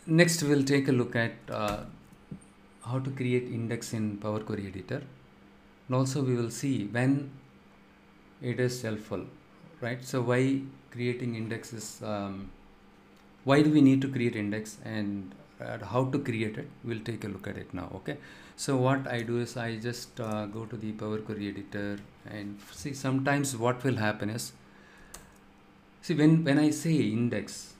Next, we'll take a look at how to create index in Power Query Editor. And also we will see when it is helpful, right? So why creating index is, why do we need to create index, and how to create it? We'll take a look at it now, okay? So what I do is I just go to the Power Query Editor and see. Sometimes what will happen is, see, when I say index,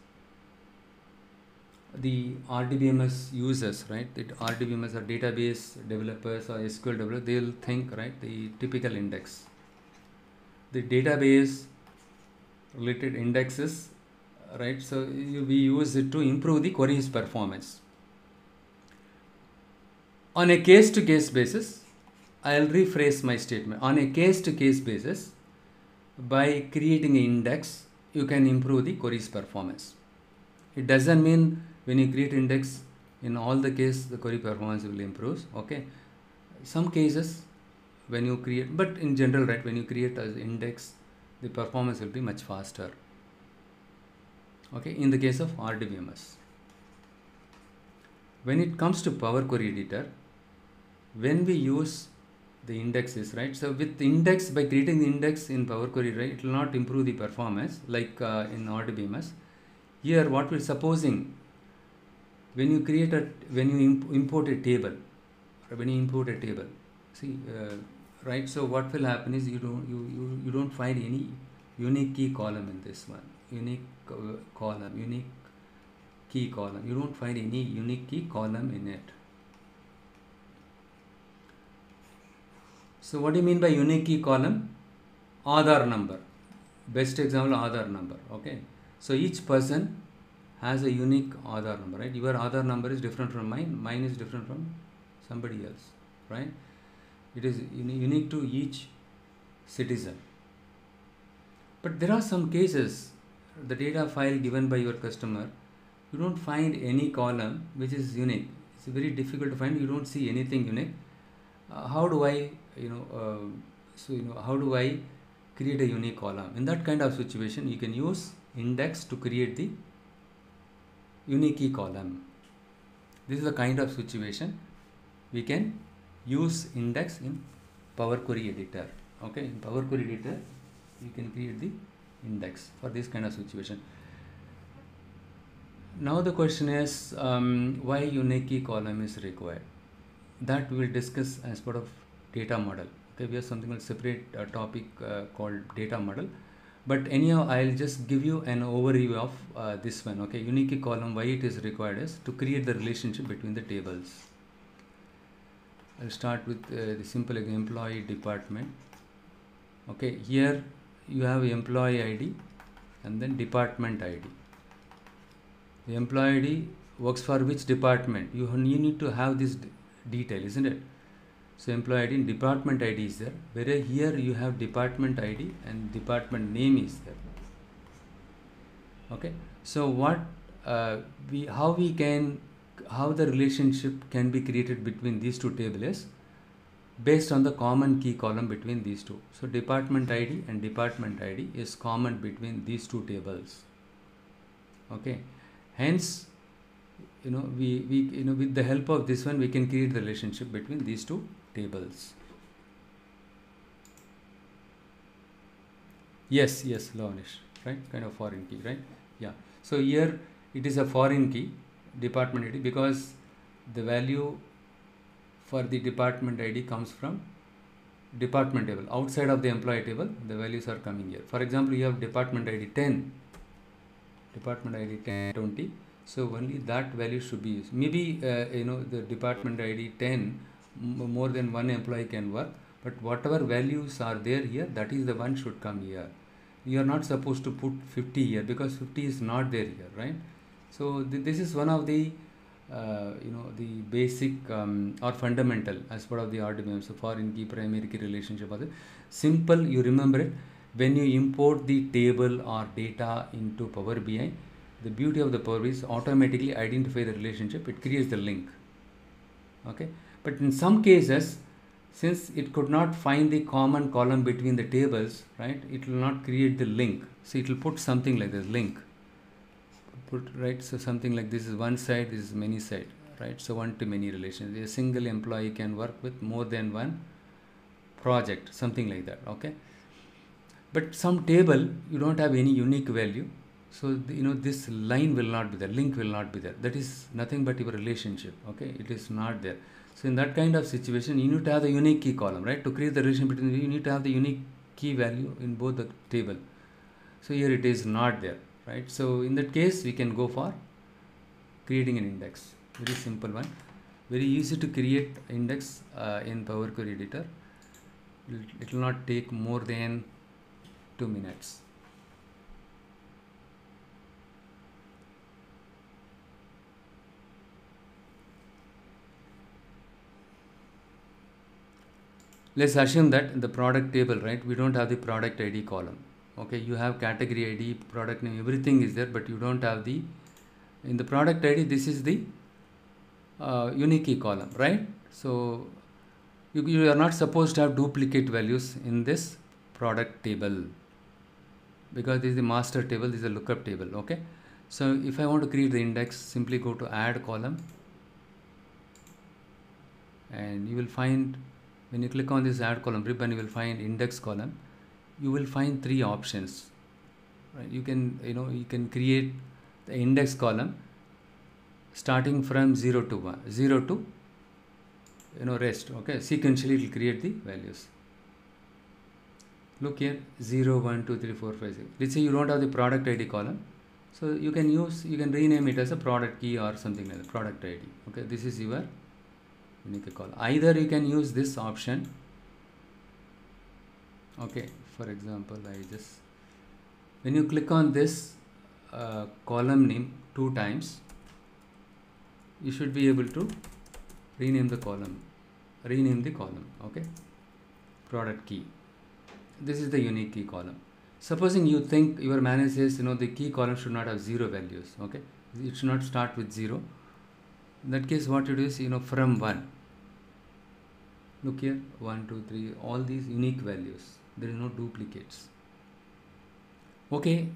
the RDBMS users, right? The RDBMS or database developers or SQL developers, they'll think, right, the typical index. The database related indexes, right? So we use it to improve the query's performance. On a case-to-case basis, I'll rephrase my statement. On a case-to-case basis, by creating an index, you can improve the query's performance. It doesn't mean when you create index, in all the cases the query performance will improve, okay? Some cases when you create, but in general, right, when you create an index, the performance will be much faster, okay, in the case of RDBMS. When it comes to Power Query Editor, when we use the indexes, right, so with the index, by creating the index in Power Query, right, it will not improve the performance like in RDBMS. Here what we're supposing, when you create a, when you import a table, see, right, so what will happen is you don't find any unique key column in this one, unique key column. You don't find any unique key column in it. So what do you mean by unique key column? Aadhaar number, best example, Aadhaar number, okay? So each person has a unique Aadhaar number, right? Your Aadhaar number is different from mine is different from somebody else, right? It is unique to each citizen. But there are some cases, the data file given by your customer, you don't find any column which is unique. It's very difficult to find. You don't see anything unique. How do I, how do I create a unique column? In that kind of situation, you can use index to create the unique key column. This is the kind of situation we can use index in Power Query Editor. Okay, in Power Query Editor, you can create the index for this kind of situation. Now the question is, why unique key column is required? That we will discuss as part of data model. Okay, we have something called separate topic called data model. But anyhow, I'll just give you an overview of this one. Okay, unique key column, why it is required is to create the relationship between the tables. I'll start with the simple employee department. Okay, here you have employee ID and then department ID. The employee ID works for which department? You need to have this detail, isn't it? So employee ID and department ID is there, whereas here you have department ID and department name is there. Okay, so what how the relationship can be created between these two tables is based on the common key column between these two. So department ID and department ID is common between these two tables. Okay, hence, with the help of this one, we can create the relationship between these two tables. Yes, Lavanish, right? Kind of foreign key, right? Yeah. So here it is a foreign key, department ID, because the value for the department ID comes from department table. Outside of the employee table, the values are coming here. For example, you have department ID 10, department ID 10, 20. So only that value should be used. Maybe the department ID 10, more than one employee can work, but whatever values are there here, that is the one should come here. You are not supposed to put 50 here because 50 is not there here, right? So this is one of the the basic or fundamental as part of the RDBMS. So foreign key, primary key relationship. Simple, you remember it. When you import the table or data into Power BI, the beauty of the Power BI is automatically identify the relationship. It creates the link. Okay, but in some cases, since it could not find the common column between the tables, right, it will not create the link. So it will put something like this, link. put, right, so something like this is one side, this is many side, right? So one to many relations. A single employee can work with more than one project, something like that. Okay, but some table you don't have any unique value, so this line will not be there, link will not be there. That is nothing but your relationship. Okay, it is not there. So in that kind of situation, you need to have the unique key column, right? To create the relation between, you need to have the unique key value in both the table. So here it is not there, right? So in that case, we can go for creating an index. Very simple one, very easy to create index in Power Query Editor. It will not take more than 2 minutes. Let's assume that in the product table, right, we don't have the product ID column. Okay, you have category ID, product name, everything is there, but you don't have the, in the product ID, this is the unique key column, right? So you are not supposed to have duplicate values in this product table, because this is the master table, this is a lookup table. Okay, so if I want to create the index, simply go to add column, and you will find, when you click on this add column ribbon, you will find index column. You will find 3 options, right? You can create the index column starting from 0 to 1, 0 to rest. Okay, sequentially it will create the values. Look here, 0, 1, 2, 3, 4, 5, 6. Let's say you don't have the product ID column, so you can rename it as a product key or something like that, product ID. Okay, this is your unique column. Either you can use this option. Okay, for example, when you click on this column name 2 times, you should be able to rename the column. Okay, product key. This is the unique key column. Supposing you think your manager says the key column should not have 0 values. Okay, it should not start with 0. In that case, what you do is from 1. Look here, 1, 2, 3, all these unique values. There is no duplicates. Okay,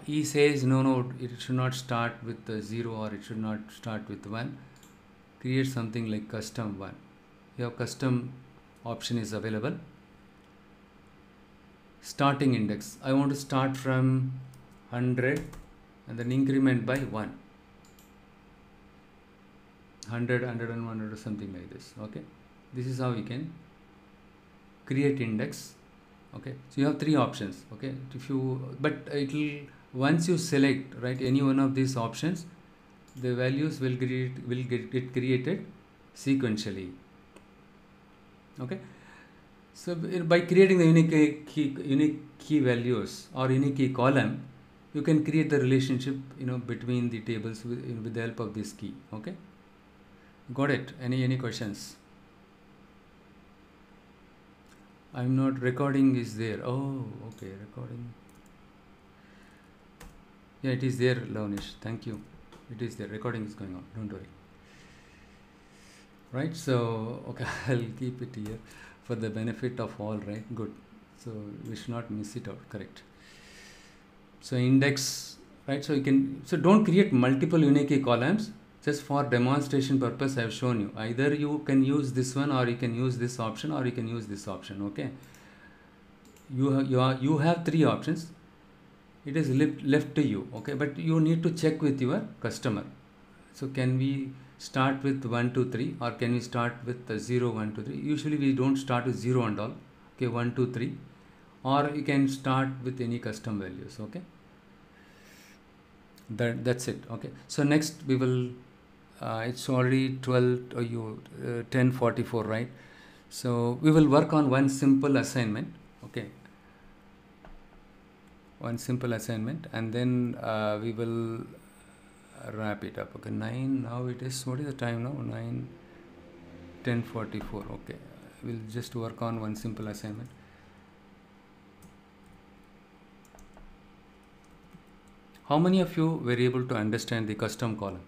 he says no, it should not start with 0, or it should not start with 1. Create something like custom 1. Your custom option is available. Starting index, I want to start from 100 and then increment by 1. 100, 101, 100 or something like this. Okay, this is how you can create index. Okay, so you have 3 options. Okay, once you select, right, any one of these options, the values will get created sequentially. Okay, so by creating the unique key values or unique key column, you can create the relationship between the tables with the help of this key. Okay, got it? Any questions? I'm not recording is there. Oh, okay, recording. Yeah, it is there, Lavnish. Thank you. It is there. Recording is going on. Don't worry. Right. So, okay, I'll keep it here for the benefit of all. Right. Good. So we should not miss it out. Correct. So index. Right. So don't create multiple unique key columns. Just for demonstration purpose, I have shown you. Either you can use this one, or you can use this option, or you can use this option. Okay. You have 3 options. It is left to you. Okay, but you need to check with your customer. So can we start with 1, 2, 3, or can we start with 0, 1, 2, 3? Usually we don't start with 0 and all. Okay, 1, 2, 3, or you can start with any custom values. Okay, that's it. Okay, so next we will. It's already 10:44, right? So we will work on one simple assignment. Okay, one simple assignment, and then we will wrap it up. Okay, 9 now it is. What is the time now? 10:44. Okay, we'll just work on one simple assignment. How many of you were able to understand the custom column?